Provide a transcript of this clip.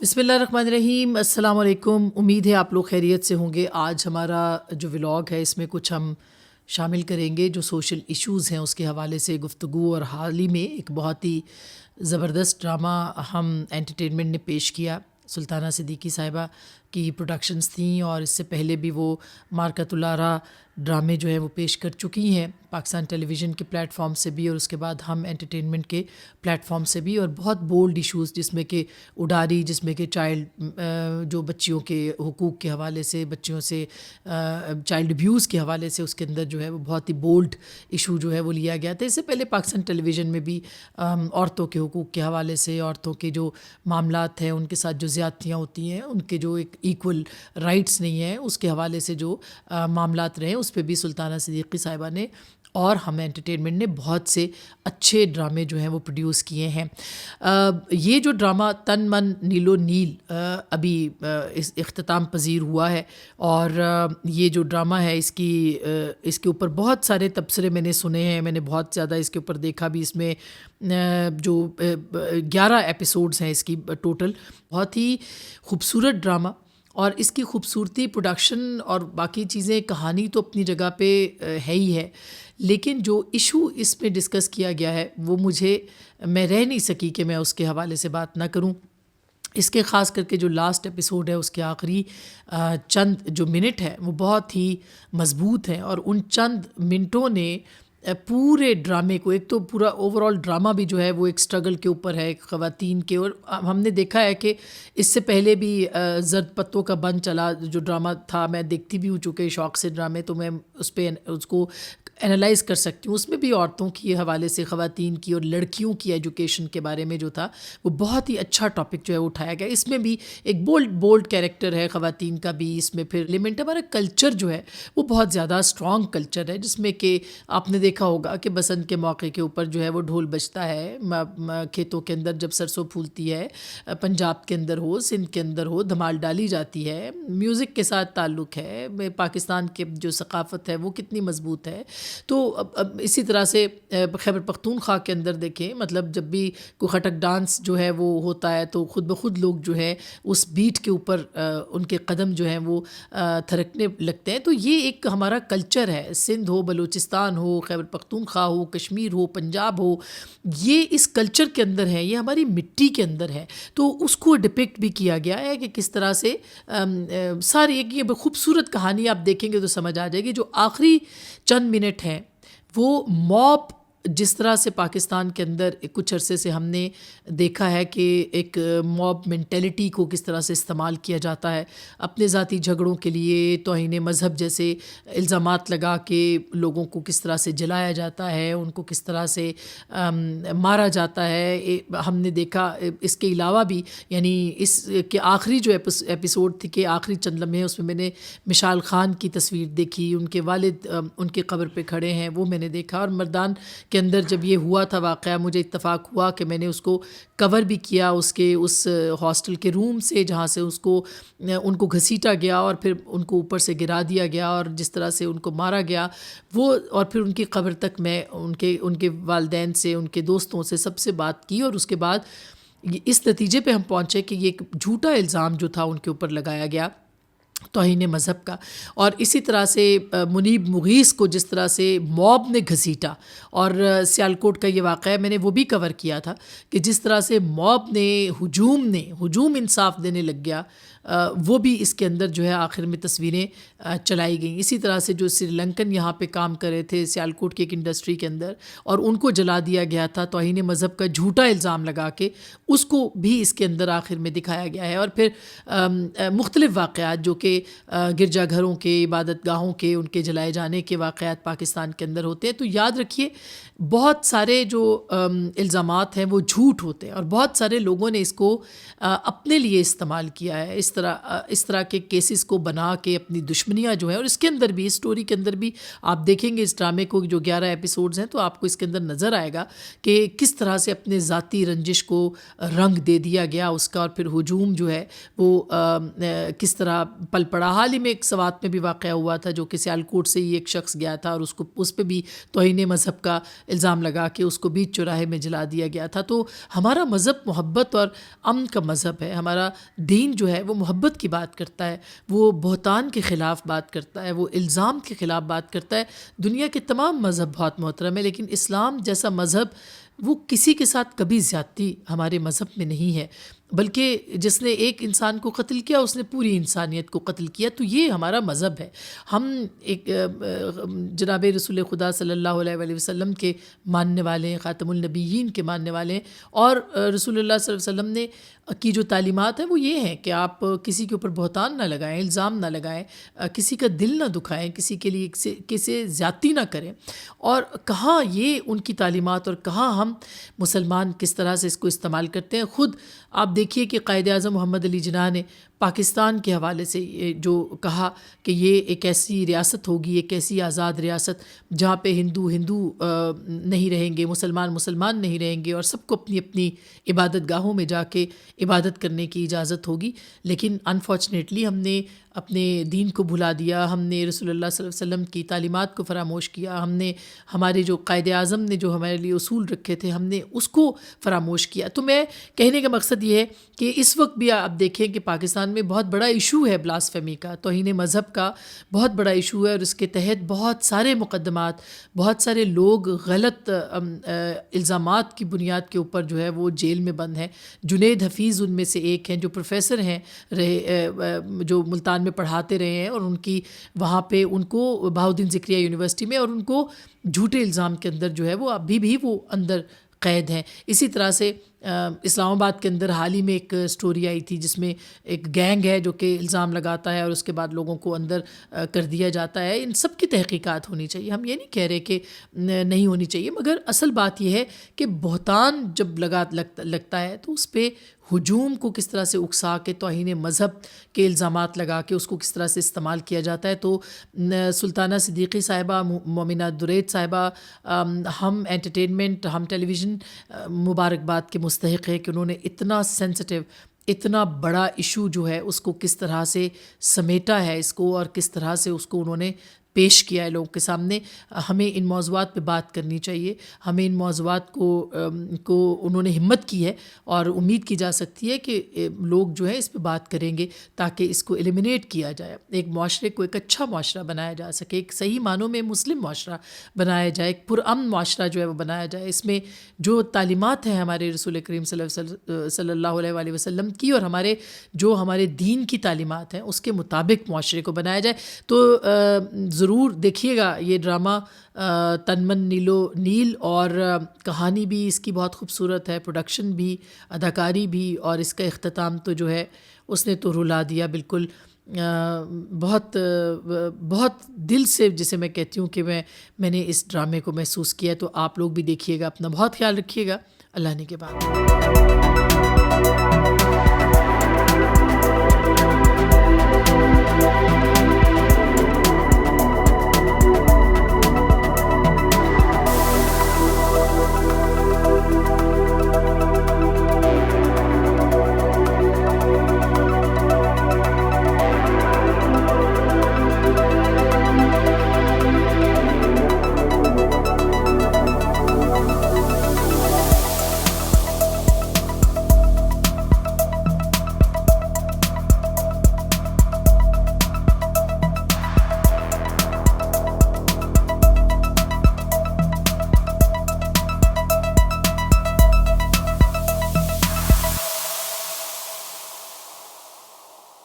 بسم اللہ الرحمن الرحیم، السلام علیکم۔ امید ہے آپ لوگ خیریت سے ہوں گے۔ آج ہمارا جو ولاگ ہے اس میں کچھ ہم شامل کریں گے جو سوشل ایشوز ہیں اس کے حوالے سے گفتگو، اور حال ہی میں ایک بہت ہی زبردست ڈرامہ ہم انٹرٹینمنٹ نے پیش کیا۔ سلطانہ صدیقی صاحبہ کی پروڈکشنز تھیں، اور اس سے پہلے بھی وہ مارکت الارا ڈرامے جو ہیں وہ پیش کر چکی ہیں پاکستان ٹیلی ویژن کے پلیٹ فارم سے بھی، اور اس کے بعد ہم انٹرٹینمنٹ کے پلیٹ فارم سے بھی، اور بہت بولڈ ایشوز جس میں کہ اڈاری، جس میں کہ جو بچیوں کے حقوق کے حوالے سے، بچیوں سے چائلڈ ابیوز کے حوالے سے، اس کے اندر جو ہے وہ بہت ہی بولڈ ایشو جو ہے وہ لیا گیا تھا۔ اس سے پہلے پاکستان ٹیلی ویژن میں بھی عورتوں کے حقوق کے حوالے سے، عورتوں کے جو معاملات ہیں ان کے ساتھ جو زیادتیاں ہوتی ہیں، ان کے جو ایک ایکول رائٹس نہیں ہیں، اس کے حوالے سے جو معاملات رہے اس پہ بھی سلطانہ صدیقی صاحبہ نے اور ہم انٹرٹینمنٹ نے بہت سے اچھے ڈرامے جو ہیں وہ پروڈیوس کیے ہیں۔ یہ جو ڈرامہ تن من نیلو نیل ابھی اختتام پذیر ہوا ہے، اور یہ جو ڈرامہ ہے اس کے اوپر بہت سارے تبصرے میں نے سنے ہیں، میں نے بہت زیادہ اس کے اوپر دیکھا بھی۔ اس میں جو 11 ایپیسوڈز ہیں اس کی ٹوٹل، بہت ہی خوبصورت ڈرامہ، اور اس کی خوبصورتی، پروڈکشن اور باقی چیزیں، کہانی تو اپنی جگہ پہ ہے ہی ہے، لیکن جو ایشو اس میں ڈسکس کیا گیا ہے وہ میں رہ نہیں سکی کہ میں اس کے حوالے سے بات نہ کروں۔ اس کے خاص کر کے جو لاسٹ ایپیسوڈ ہے اس کے آخری چند جو منٹ ہے وہ بہت ہی مضبوط ہیں، اور ان چند منٹوں نے پورے ڈرامے کو، ایک تو پورا اوور آل ڈرامہ بھی جو ہے وہ ایک سٹرگل کے اوپر ہے، ایک خواتین کے، اور ہم نے دیکھا ہے کہ اس سے پہلے بھی زرد پتوں کا بن چلا جو ڈرامہ تھا، میں دیکھتی بھی ہوں چونکہ شوق سے ڈرامے، تو میں اس کو انالائز کر سکتی ہوں۔ اس میں بھی عورتوں کے حوالے سے، خواتین کی اور لڑکیوں کی ایجوکیشن کے بارے میں جو تھا وہ بہت ہی اچھا ٹاپک جو ہے اٹھایا گیا۔ اس میں بھی ایک بولڈ کیریکٹر ہے خواتین کا بھی، اس میں پھر ایلیمنٹ ہمارا کلچر جو ہے وہ بہت زیادہ اسٹرانگ کلچر ہے، جس میں کہ آپ نے دیکھا ہوگا کہ بسنت کے موقع کے اوپر جو ہے وہ ڈھول بجتا ہے، کھیتوں کے اندر جب سرسوں پھولتی ہے، پنجاب کے اندر ہو، سندھ کے اندر ہو، دھمال ڈالی جاتی ہے، میوزک کے ساتھ تعلق ہے، پاکستان کے جو ثقافت ہے وہ کتنی مضبوط ہے۔ تو اب اسی طرح سے خیبر پختونخوا کے اندر دیکھیں، مطلب جب بھی کوئی خٹک ڈانس جو ہے وہ ہوتا ہے تو خود بخود لوگ جو ہے اس بیٹ کے اوپر ان کے قدم جو ہیں وہ تھرکنے لگتے ہیں۔ تو یہ ایک ہمارا کلچر ہے، سندھ ہو، بلوچستان ہو، خیبر پختونخوا ہو، کشمیر ہو، پنجاب ہو، یہ اس کلچر کے اندر ہے، یہ ہماری مٹی کے اندر ہے۔ تو اس کو ڈپکٹ بھی کیا گیا ہے کہ کس طرح سے ساری ایک یہ خوبصورت کہانی آپ دیکھیں گے تو سمجھ آ جائے گی۔ جو آخری چند منٹ ہیں وہ موب، جس طرح سے پاکستان کے اندر کچھ عرصے سے ہم نے دیکھا ہے کہ ایک موب مینٹیلٹی کو کس طرح سے استعمال کیا جاتا ہے اپنے ذاتی جھگڑوں کے لیے، توہین مذہب جیسے الزامات لگا کے لوگوں کو کس طرح سے جلایا جاتا ہے، ان کو کس طرح سے مارا جاتا ہے۔ ہم نے دیکھا اس کے علاوہ بھی، یعنی اس کے آخری جو ایپیسوڈ تھی کہ آخری چند لمحے، اس میں نے مشال خان کی تصویر دیکھی، ان کے والد ان کے قبر پہ کھڑے ہیں، وہ میں نے دیکھا۔ اور مردان کے اندر جب یہ ہوا تھا واقعہ، مجھے اتفاق ہوا کہ میں نے اس کو کور بھی کیا اس ہاسٹل کے روم سے، جہاں سے ان کو گھسیٹا گیا اور پھر ان کو اوپر سے گرا دیا گیا، اور جس طرح سے ان کو مارا گیا وہ، اور پھر ان کی قبر تک میں ان کے والدین سے، ان کے دوستوں سے، سب سے بات کی، اور اس کے بعد اس نتیجے پہ ہم پہنچے کہ یہ ایک جھوٹا الزام جو تھا ان کے اوپر لگایا گیا توہین مذہب کا۔ اور اسی طرح سے منیب مغیث کو جس طرح سے موب نے گھسیٹا، اور سیالکوٹ کا یہ واقعہ میں نے وہ بھی کور کیا تھا کہ جس طرح سے موب نے ہجوم انصاف دینے لگ گیا، وہ بھی اس کے اندر جو ہے آخر میں تصویریں چلائی گئیں۔ اسی طرح سے جو سری لنکن یہاں پہ کام کرے تھے سیالکوٹ کی ایک انڈسٹری کے اندر، اور ان کو جلا دیا گیا تھا توہین مذہب کا جھوٹا الزام لگا کے، اس کو بھی اس کے اندر آخر میں دکھایا گیا ہے۔ اور پھر مختلف واقعات جو کہ گرجا گھروں کے، عبادت گاہوں کے، ان کے جلائے جانے کے واقعات پاکستان کے اندر ہوتے ہیں۔ تو یاد رکھیے بہت سارے جو الزامات ہیں وہ جھوٹ ہوتے ہیں، اور بہت سارے لوگوں نے اس کو اپنے لیے استعمال کیا ہے، اس طرح کے کیسز کو بنا کے اپنی دشمنیاں جو ہیں۔ اور اس کے اندر بھی، اس سٹوری کے اندر بھی آپ دیکھیں گے اس ڈرامے کو جو 11 ایپیسوڈز ہیں، تو آپ کو اس کے اندر نظر آئے گا کہ کس طرح سے اپنے ذاتی رنجش کو رنگ دے دیا گیا اس کا، اور پھر ہجوم جو ہے وہ کس طرح پل پڑا۔ حال ہی میں ایک سوات میں بھی واقعہ ہوا تھا جو کہ سیالکوٹ سے ہی ایک شخص گیا تھا، اور اس پہ بھی توہین مذہب کا الزام لگا کے اس کو بیچ چوراہے میں جلا دیا گیا تھا. تو ہمارا مذہب محبت اور امن کا مذہب ہے. ہمارا دین جو ہے وہ محبت کی بات کرتا ہے, وہ بہتان کے خلاف بات کرتا ہے, وہ الزام کے خلاف بات کرتا ہے. دنیا کے تمام مذہب بہت محترم ہے, لیکن اسلام جیسا مذہب وہ کسی کے ساتھ کبھی زیادتی ہمارے مذہب میں نہیں ہے, بلکہ جس نے ایک انسان کو قتل کیا اس نے پوری انسانیت کو قتل کیا. تو یہ ہمارا مذہب ہے. ہم ایک جناب رسول خدا صلی اللہ علیہ وآلہ وسلم کے ماننے والے ہیں, خاتم النبیین کے ماننے والے ہیں, اور رسول اللہ صلی اللہ علیہ وسلم نے کی جو تعلیمات ہیں وہ یہ ہیں کہ آپ کسی کے اوپر بہتان نہ لگائیں, الزام نہ لگائیں, کسی کا دل نہ دکھائیں, کسی کے لیے کسی زیادتی نہ کریں. اور کہاں یہ ان کی تعلیمات اور کہاں ہم مسلمان کس طرح سے اس کو استعمال کرتے ہیں. خود آپ دیکھیے کہ قائد اعظم محمد علی جناح نے پاکستان کے حوالے سے جو کہا کہ یہ ایک ایسی ریاست ہوگی, ایک ایسی آزاد ریاست جہاں پہ ہندو نہیں رہیں گے, مسلمان نہیں رہیں گے, اور سب کو اپنی اپنی عبادت گاہوں میں جا کے عبادت کرنے کی اجازت ہوگی. لیکن انفارچونیٹلی ہم نے اپنے دین کو بھلا دیا, ہم نے رسول اللہ صلی اللہ علیہ وسلم کی تعلیمات کو فراموش کیا, ہم نے ہمارے جو قائد اعظم نے جو ہمارے لیے اصول رکھے تھے ہم نے اس کو فراموش کیا. تو میں کہنے کا مقصد یہ ہے کہ اس وقت بھی آپ دیکھیں کہ پاکستان میں بہت بڑا ایشو ہے بلاسفیمی کا, توہین مذہب کا بہت بڑا ایشو ہے, اور اس کے تحت بہت سارے مقدمات, بہت سارے لوگ غلط الزامات کی بنیاد کے اوپر جو ہے وہ جیل میں بند ہیں. جنید حفیظ ان میں سے ایک ہیں, جو پروفیسر ہیں جو ملتان میں پڑھاتے رہے ہیں, اور ان کی وہاں پہ ان کو بہاؤالدین ذکریہ یونیورسٹی میں, اور ان کو جھوٹے الزام کے اندر جو ہے وہ ابھی بھی وہ اندر قید ہیں. اسی طرح سے اسلام آباد کے اندر حال ہی میں ایک سٹوری آئی تھی جس میں ایک گینگ ہے جو کہ الزام لگاتا ہے اور اس کے بعد لوگوں کو اندر کر دیا جاتا ہے. ان سب کی تحقیقات ہونی چاہیے, ہم یہ نہیں کہہ رہے کہ نہیں ہونی چاہیے, مگر اصل بات یہ ہے کہ بہتان جب لگتا ہے تو اس پہ ہجوم کو کس طرح سے اکسا کے توہین مذہب کے الزامات لگا کے اس کو کس طرح سے استعمال کیا جاتا ہے. تو سلطانہ صدیقی صاحبہ, مومنہ درید صاحبہ, ہم انٹرٹینمنٹ, ہم ٹیلی ویژن مبارکباد کے مستحق ہے کہ انہوں نے اتنا سینسٹیو, اتنا بڑا ایشو جو ہے اس کو کس طرح سے سمیٹا ہے اس کو, اور کس طرح سے اس کو انہوں نے پیش کیا ہے لوگوں کے سامنے. ہمیں ان موضوعات پہ بات کرنی چاہیے, ہمیں ان موضوعات کو انہوں نے ہمت کی ہے, اور امید کی جا سکتی ہے کہ لوگ جو ہے اس پہ بات کریں گے تاکہ اس کو ایلیمینیٹ کیا جائے, ایک معاشرے کو ایک اچھا معاشرہ بنایا جا سکے, ایک صحیح معنوں میں مسلم معاشرہ بنایا جائے, ایک پرامن معاشرہ جو ہے وہ بنایا جائے. اس میں جو تعلیمات ہیں ہمارے رسول کریم صلی اللہ علیہ وآلہ وسلم کی, اور ہمارے دین کی تعلیمات ہیں, اس کے مطابق معاشرے کو بنایا جائے. تو ضرور دیکھیے گا یہ ڈرامہ تن من نیل, اور کہانی بھی اس کی بہت خوبصورت ہے, پروڈکشن بھی, اداکاری بھی, اور اس کا اختتام تو جو ہے اس نے تو رلا دیا بالکل. بہت بہت دل سے, جسے میں کہتی ہوں کہ میں نے اس ڈرامے کو محسوس کیا. تو آپ لوگ بھی دیکھیے گا, اپنا بہت خیال رکھیے گا. اللہ نے کے بعد